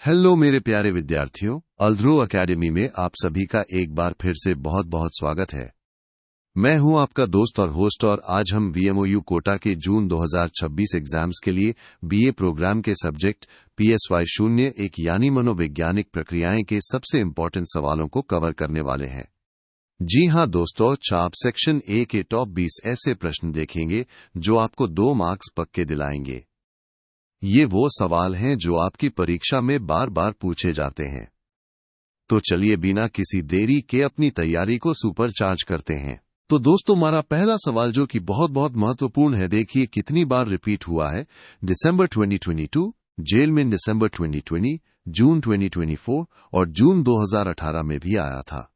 Hello मेरे प्यारे विद्यार्थियों, अल्ध्रो एकेडमी में आप सभी का एक बार फिर से बहुत बहुत स्वागत है। मैं हूं आपका दोस्त और होस्ट और आज हम VMOU कोटा के जून 2026 एग्जाम्स के लिए BA प्रोग्राम के सब्जेक्ट PSY01 यानी मनोवैज्ञानिक प्रक्रियाएं के सबसे इम्पोर्टेंट सवालों को कवर करने वाले हैं। जी हां दोस्तों, आप सेक्शन A के टॉप 20 ऐसे प्रश्न देखेंगे जो आपको 2 मार्क्स पक्के दिलाएंगे। ये वो सवाल हैं जो आपकी परीक्षा में बार बार पूछे जाते हैं। तो चलिए बिना किसी देरी के अपनी तैयारी को सुपरचार्ज करते हैं। तो दोस्तों, हमारा पहला सवाल जो कि बहुत बहुत महत्वपूर्ण है, देखिए कितनी बार रिपीट हुआ है। दिसंबर 2022, जेल में दिसंबर 2020, जून 2024 और जून 2018 में भी आया था।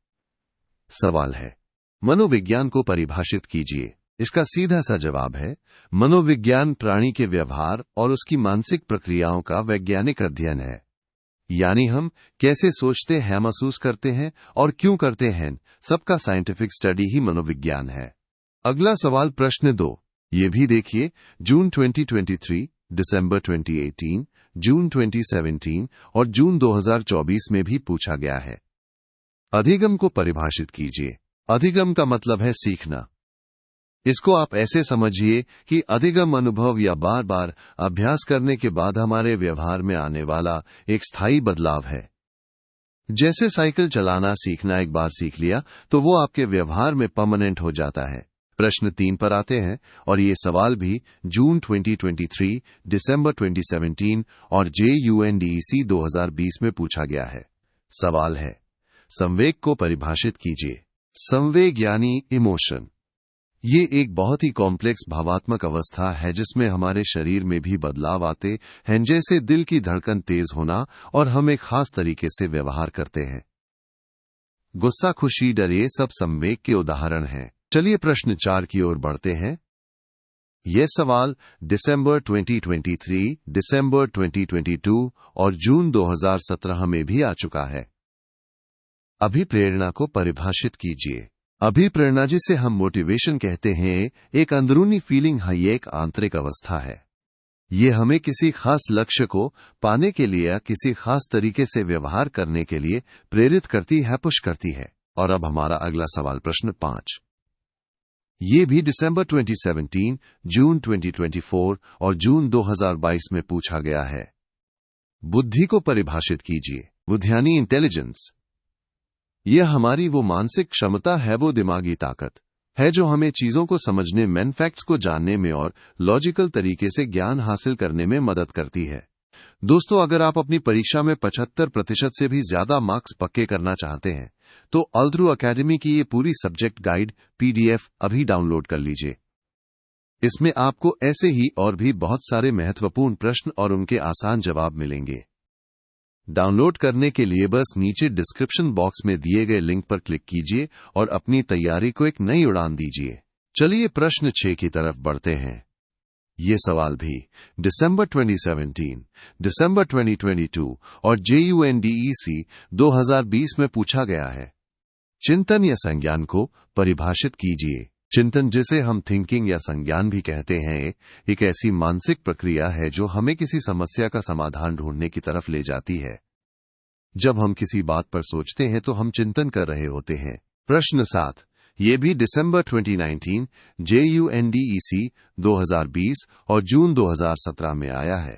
सवाल है, मनोविज्ञान को परिभाषित कीजिए। इसका सीधा सा जवाब है, मनोविज्ञान प्राणी के व्यवहार और उसकी मानसिक प्रक्रियाओं का वैज्ञानिक अध्ययन है। यानी हम कैसे सोचते हैं, महसूस करते हैं और क्यों करते हैं, सबका साइंटिफिक स्टडी ही मनोविज्ञान है। अगला सवाल प्रश्न 2, ये भी देखिए। जून 2023, दिसंबर 2018, जून 2017 और जून 2024 में भी पूछा गया है। अधिगम को परिभाषित कीजिए। अधिगम का मतलब है सीखना। इसको आप ऐसे समझिए कि अधिगम अनुभव या बार बार अभ्यास करने के बाद हमारे व्यवहार में आने वाला एक स्थायी बदलाव है। जैसे साइकिल चलाना सीखना, एक बार सीख लिया तो वो आपके व्यवहार में परमानेंट हो जाता है। प्रश्न 3 पर आते हैं और ये सवाल भी जून 2023, दिसंबर 2017 और JUNDEC 2020 में पूछा गया है। सवाल है, संवेग को परिभाषित कीजिए। संवेग यानी इमोशन। ये एक बहुत ही कॉम्प्लेक्स भावात्मक अवस्था है जिसमें हमारे शरीर में भी बदलाव आते हैं, जैसे दिल की धड़कन तेज होना और हम एक खास तरीके से व्यवहार करते हैं। गुस्सा, खुशी, डर, ये सब संवेग के उदाहरण हैं। चलिए प्रश्न 4 की ओर बढ़ते हैं। यह सवाल दिसंबर 2023, दिसंबर 2022 और जून 2017 में भी आ चुका है। अभिप्रेरणा को परिभाषित कीजिए। अभिप्रेरणा, जिसे हम मोटिवेशन कहते हैं, एक अंदरूनी फीलिंग है, ये एक आंतरिक अवस्था है। ये हमें किसी खास लक्ष्य को पाने के लिए या किसी खास तरीके से व्यवहार करने के लिए प्रेरित करती है, पुश करती है। और अब हमारा अगला सवाल प्रश्न 5, ये भी दिसंबर 2017, जून 2024 और जून 2022 में पूछा गया है। बुद्धि को परिभाषित कीजिए। बुद्धि यानी इंटेलिजेंस। यह हमारी वो मानसिक क्षमता है, वो दिमागी ताकत है जो हमें चीजों को समझने में, फैक्ट्स को जानने में और लॉजिकल तरीके से ज्ञान हासिल करने में मदद करती है। दोस्तों, अगर आप अपनी परीक्षा में 75% से भी ज्यादा मार्क्स पक्के करना चाहते हैं तो अल्ध्रो एकेडमी की ये पूरी सब्जेक्ट गाइड PDF अभी डाउनलोड कर लीजिए। इसमें आपको ऐसे ही और भी बहुत सारे महत्वपूर्ण प्रश्न और उनके आसान जवाब मिलेंगे। डाउनलोड करने के लिए बस नीचे डिस्क्रिप्शन बॉक्स में दिए गए लिंक पर क्लिक कीजिए और अपनी तैयारी को एक नई उड़ान दीजिए। चलिए प्रश्न 6 की तरफ बढ़ते हैं। ये सवाल भी दिसंबर 2017, दिसंबर 2022 और JUNDEC 2020 में पूछा गया है। चिंतन या संज्ञान को परिभाषित कीजिए। चिंतन, जिसे हम थिंकिंग या संज्ञान भी कहते हैं, एक ऐसी मानसिक प्रक्रिया है जो हमें किसी समस्या का समाधान ढूंढने की तरफ ले जाती है। जब हम किसी बात पर सोचते हैं तो हम चिंतन कर रहे होते हैं। प्रश्न 7, ये भी दिसंबर 2019, JUNDEC 2020 और जून 2017 में आया है।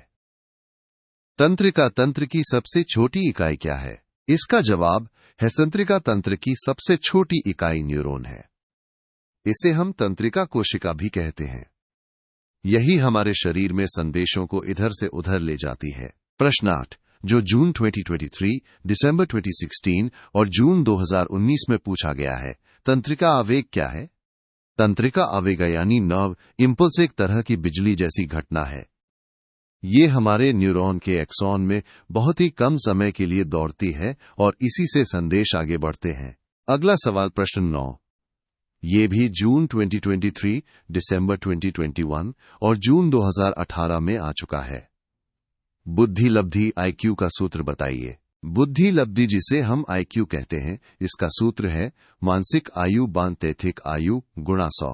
तंत्रिका तंत्र की सबसे छोटी इकाई क्या है? इसका जवाब है, तंत्रिका तंत्र की सबसे छोटी इकाई न्यूरॉन है। इसे हम तंत्रिका कोशिका भी कहते हैं। यही हमारे शरीर में संदेशों को इधर से उधर ले जाती है। प्रश्न 8, जो जून 2023, दिसंबर 2016 और जून 2019 में पूछा गया है। तंत्रिका आवेग क्या है? तंत्रिका आवेग यानी नर्व इंपल्स एक तरह की बिजली जैसी घटना है। ये हमारे न्यूरॉन के एक्सॉन में बहुत ही कम समय के लिए दौड़ती है और इसी से संदेश आगे बढ़ते हैं। अगला सवाल प्रश्न 9, ये भी जून 2023, दिसंबर 2021 और जून 2018 में आ चुका है। बुद्धि लब्धि IQ का सूत्र बताइए। बुद्धि लब्धि, जिसे हम IQ कहते हैं, इसका सूत्र है मानसिक आयु बांतैथिक आयु गुणा 100।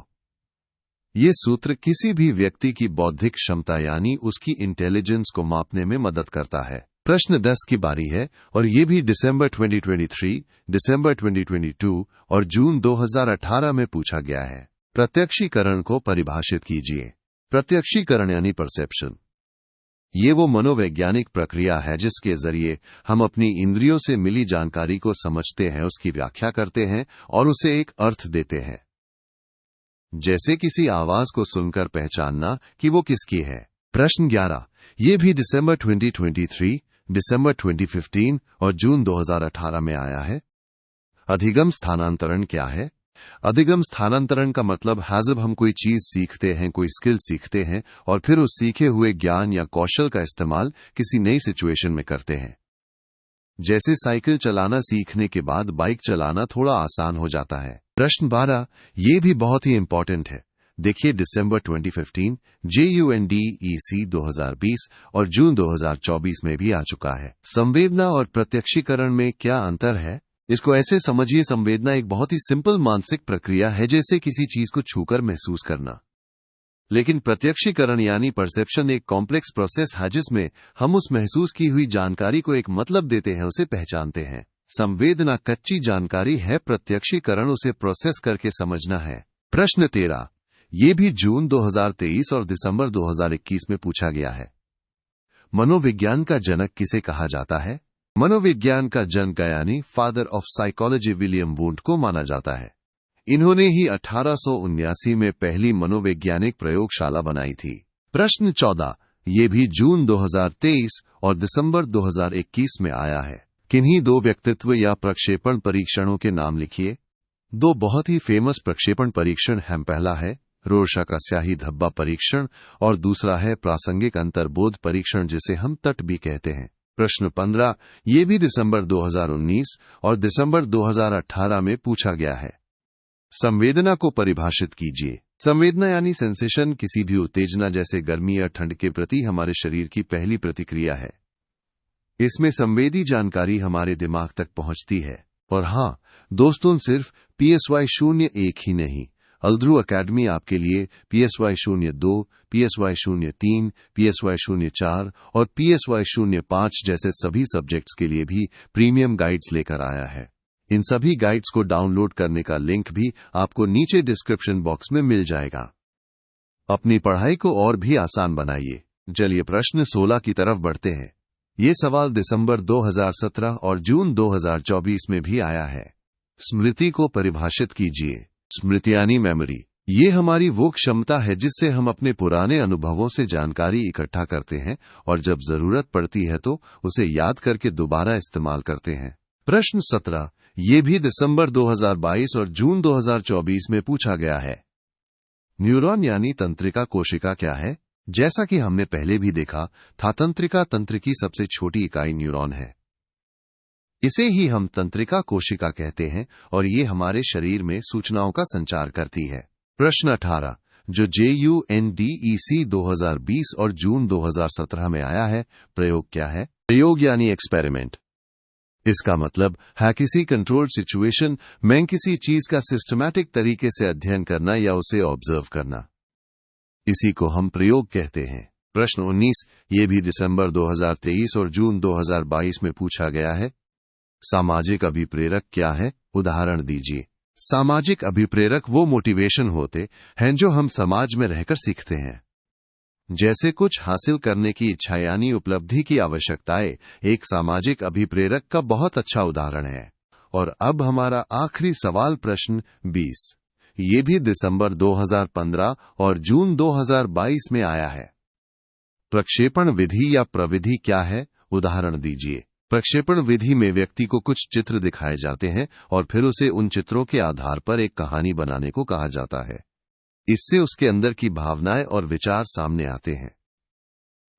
ये सूत्र किसी भी व्यक्ति की बौद्धिक क्षमता यानी उसकी इंटेलिजेंस को मापने में मदद करता है। प्रश्न 10 की बारी है और ये भी दिसंबर 2023, दिसंबर 2022 और जून 2018 में पूछा गया है। प्रत्यक्षीकरण को परिभाषित कीजिए। प्रत्यक्षीकरण यानी परसेप्शन, ये वो मनोवैज्ञानिक प्रक्रिया है जिसके जरिए हम अपनी इंद्रियों से मिली जानकारी को समझते हैं, उसकी व्याख्या करते हैं और उसे एक अर्थ देते हैं। जैसे किसी आवाज को सुनकर पहचानना कि वो किसकी है। प्रश्न 11, ये भी दिसंबर 2023, दिसंबर 2015 और जून 2018 में आया है। अधिगम स्थानांतरण क्या है? अधिगम स्थानांतरण का मतलब है जब हम कोई चीज सीखते हैं, कोई स्किल सीखते हैं और फिर उस सीखे हुए ज्ञान या कौशल का इस्तेमाल किसी नई सिचुएशन में करते हैं। जैसे साइकिल चलाना सीखने के बाद बाइक चलाना थोड़ा आसान हो जाता है। प्रश्न 12, ये भी बहुत ही इंपॉर्टेंट है। देखिए, दिसंबर 2015, JUNDEC 2020 और जून 2024 में भी आ चुका है। संवेदना और प्रत्यक्षीकरण में क्या अंतर है? इसको ऐसे समझिए, संवेदना एक बहुत ही सिंपल मानसिक प्रक्रिया है, जैसे किसी चीज को छूकर महसूस करना। लेकिन प्रत्यक्षीकरण यानी परसेप्शन एक कॉम्प्लेक्स प्रोसेस है जिसमें हम उस महसूस की हुई जानकारी को एक मतलब देते हैं, उसे पहचानते हैं। संवेदना कच्ची जानकारी है, प्रत्यक्षीकरण उसे प्रोसेस करके समझना है। प्रश्न 13, ये भी जून 2023 और दिसंबर 2021 में पूछा गया है। मनोविज्ञान का जनक किसे कहा जाता है? मनोविज्ञान का जनक यानी father of psychology William Wundt को माना जाता है। इन्होंने ही 1879 में पहली मनोवैज्ञानिक प्रयोगशाला बनाई थी। प्रश्न 14, ये भी जून 2023 और दिसंबर 2021 में आया है। किन्हीं दो व्यक्तित्व या प्रक्षेपण परीक्षणों के नाम लिखिए। दो बहुत ही फेमस प्रक्षेपण परीक्षण हैं। पहला है रोरशा का स्याही धब्बा परीक्षण और दूसरा है प्रासंगिक अंतर्बोध परीक्षण, जिसे हम तट भी कहते हैं। प्रश्न 15, ये भी दिसंबर 2019 और दिसंबर 2018 में पूछा गया है। संवेदना को परिभाषित कीजिए। संवेदना यानी सेंसेशन किसी भी उत्तेजना जैसे गर्मी या ठंड के प्रति हमारे शरीर की पहली प्रतिक्रिया है। इसमें संवेदी जानकारी हमारे दिमाग तक पहुंचती है। और हाँ दोस्तों, सिर्फ PSY 01 ही नहीं, अल्द्रू अकेडमी आपके लिए PSY 02, PSY 03, PSY 04 और PSY 05 जैसे सभी सब्जेक्ट्स के लिए भी प्रीमियम गाइड्स लेकर आया है। इन सभी गाइड्स को डाउनलोड करने का लिंक भी आपको नीचे डिस्क्रिप्शन बॉक्स में मिल जाएगा। अपनी पढ़ाई को और भी आसान बनाइए। चलिए प्रश्न 16 की तरफ बढ़ते हैं। ये सवाल दिसंबर 2017 और जून 2024 में भी आया है। स्मृति को परिभाषित कीजिए। स्मृति यानी मेमोरी, ये हमारी वो क्षमता है जिससे हम अपने पुराने अनुभवों से जानकारी इकट्ठा करते हैं और जब जरूरत पड़ती है तो उसे याद करके दोबारा इस्तेमाल करते हैं। प्रश्न 17, ये भी दिसंबर 2022 और जून 2024 में पूछा गया है। न्यूरॉन यानी तंत्रिका कोशिका क्या है? जैसा कि हमने पहले भी देखा था, तंत्रिका तंत्र की सबसे छोटी इकाई न्यूरॉन है। इसे ही हम तंत्रिका कोशिका कहते हैं और ये हमारे शरीर में सूचनाओं का संचार करती है। प्रश्न 18, जो JUNDEC 2020 और जून 2017 में आया है, प्रयोग क्या है? प्रयोग यानी एक्सपेरिमेंट। इसका मतलब है किसी कंट्रोल्ड सिचुएशन में किसी चीज का सिस्टमैटिक तरीके से अध्ययन करना या उसे ऑब्जर्व करना, इसी को हम प्रयोग कहते हैं। प्रश्न 19, ये भी दिसंबर 2023 और जून 2022 में पूछा गया है। सामाजिक अभिप्रेरक क्या है? उदाहरण दीजिए। सामाजिक अभिप्रेरक वो मोटिवेशन होते हैं जो हम समाज में रहकर सीखते हैं। जैसे कुछ हासिल करने की इच्छा यानी उपलब्धि की आवश्यकताएं एक सामाजिक अभिप्रेरक का बहुत अच्छा उदाहरण है। और अब हमारा आखिरी सवाल प्रश्न 20, ये भी दिसंबर 2015 और जून 2022 में आया है। प्रक्षेपण विधि या प्रविधि क्या है? उदाहरण दीजिए। प्रक्षेपण विधि में व्यक्ति को कुछ चित्र दिखाए जाते हैं और फिर उसे उन चित्रों के आधार पर एक कहानी बनाने को कहा जाता है। इससे उसके अंदर की भावनाएं और विचार सामने आते हैं।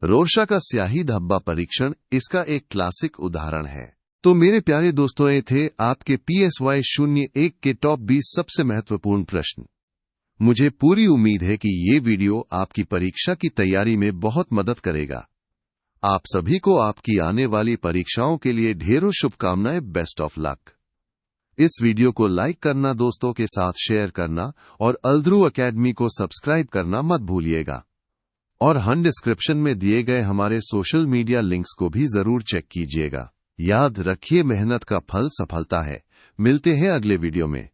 रोरशा का स्याही धब्बा परीक्षण इसका एक क्लासिक उदाहरण है। तो मेरे प्यारे दोस्तों, ये थे आपके PSY 01 के टॉप 20 सबसे महत्वपूर्ण प्रश्न। मुझे पूरी उम्मीद है कि ये वीडियो आपकी परीक्षा की तैयारी में बहुत मदद करेगा। आप सभी को आपकी आने वाली परीक्षाओं के लिए ढेरों शुभकामनाएं। Best of luck. इस वीडियो को लाइक करना, दोस्तों के साथ शेयर करना और अल्द्रू अकेडमी को सब्सक्राइब करना मत भूलिएगा। और हम डिस्क्रिप्शन में दिए गए हमारे सोशल मीडिया लिंक्स को भी जरूर चेक कीजिएगा। याद रखिए, मेहनत का फल सफलता है। मिलते हैं अगले वीडियो में।